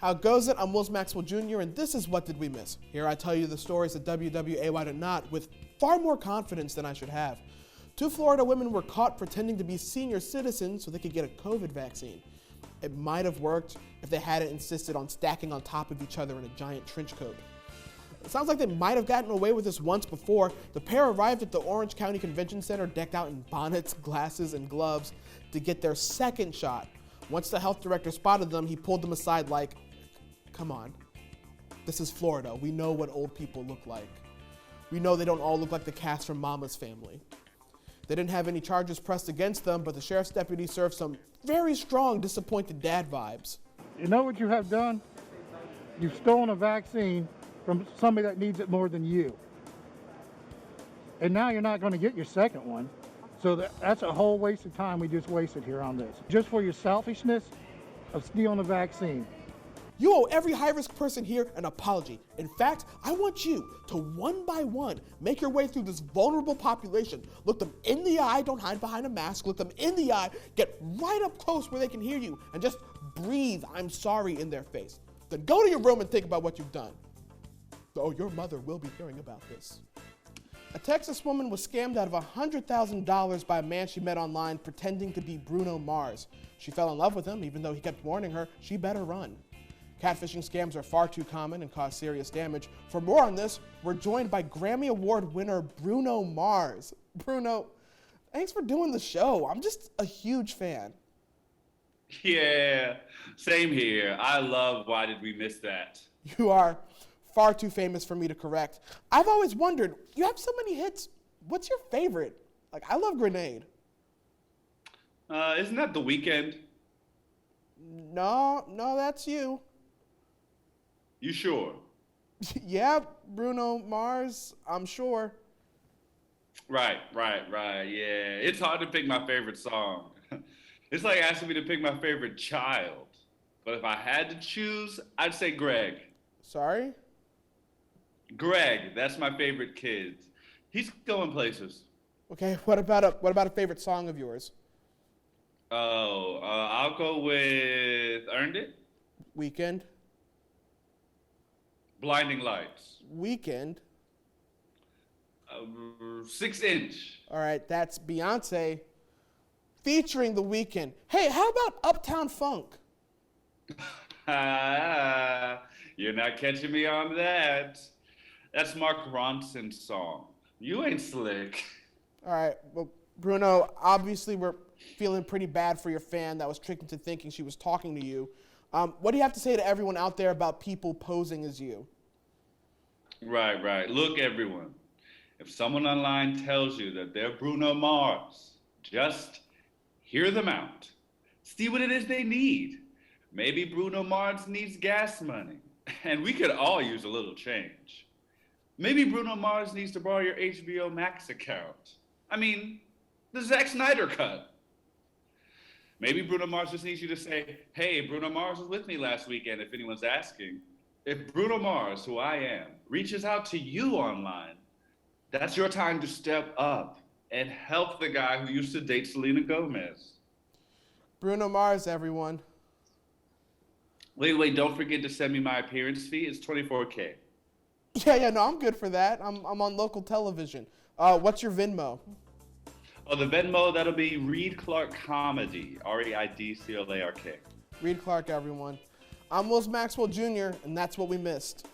How goes it? I'm Will Maxwell Jr., and this is What Did We Miss? Here I tell you the stories that WWAY did not, with far more confidence than I should have. 2 Florida women were caught pretending to be senior citizens so they could get a COVID vaccine. It might have worked if they hadn't insisted on stacking on top of each other in a giant trench coat. It sounds like they might have gotten away with this once before. The pair arrived at the Orange County Convention Center decked out in bonnets, glasses, and gloves to get their second shot. Once the health director spotted them, he pulled them aside like, come on, this is Florida. We know what old people look like. We know they don't all look like the cast from Mama's Family. They didn't have any charges pressed against them, but the sheriff's deputy served some very strong disappointed dad vibes. You know what you have done? You've stolen a vaccine from somebody that needs it more than you. And now you're not going to get your second one. So that's a whole waste of time we just wasted here on this. Just for your selfishness of stealing a vaccine. You owe every high-risk person here an apology. In fact, I want you to one by one make your way through this vulnerable population. Look them in the eye, don't hide behind a mask, look them in the eye, get right up close where they can hear you, and just breathe "I'm sorry" in their face. Then go to your room and think about what you've done. Oh, your mother will be hearing about this. A Texas woman was scammed out of $100,000 by a man she met online pretending to be Bruno Mars. She fell in love with him, even though he kept warning her she better run. Catfishing scams are far too common and cause serious damage. For more on this, we're joined by Grammy Award winner Bruno Mars. Bruno, thanks for doing the show. I'm just a huge fan. Yeah, same here. I love Why Did We Miss That? You are far too famous for me to correct. I've always wondered, you have so many hits. What's your favorite? Like, I love Grenade. Isn't that The Weeknd? No, that's you. You sure? Yeah, Bruno Mars, I'm sure. Right. Yeah, it's hard to pick my favorite song. It's like asking me to pick my favorite child. But if I had to choose, I'd say Greg. Sorry? Greg, that's my favorite kid. He's going places. Okay, what about a favorite song of yours? Oh, I'll go with Earned It. Weekend. Blinding Lights. Weekend. 6 Inch. All right, that's Beyonce featuring The Weeknd. Hey, how about Uptown Funk? You're not catching me on that. That's Mark Ronson's song. You ain't slick. All right, well, Bruno, obviously we're feeling pretty bad for your fan that was tricked into thinking she was talking to you. What do you have to say to everyone out there about people posing as you? Right. Look, everyone. If someone online tells you that they're Bruno Mars, just hear them out. See what it is they need. Maybe Bruno Mars needs gas money, and we could all use a little change. Maybe Bruno Mars needs to borrow your HBO Max account. I mean, the Zack Snyder cut. Maybe Bruno Mars just needs you to say, hey, Bruno Mars was with me last weekend, if anyone's asking. If Bruno Mars, who I am, reaches out to you online, that's your time to step up and help the guy who used to date Selena Gomez. Bruno Mars, everyone. Wait, don't forget to send me my appearance fee. It's $24K. Yeah, no, I'm good for that. I'm on local television. What's your Venmo? Oh, the Venmo, that'll be Reed Clark Comedy, REIDCLARK. Reed Clark, everyone. I'm Will Maxwell Jr., and that's what we missed.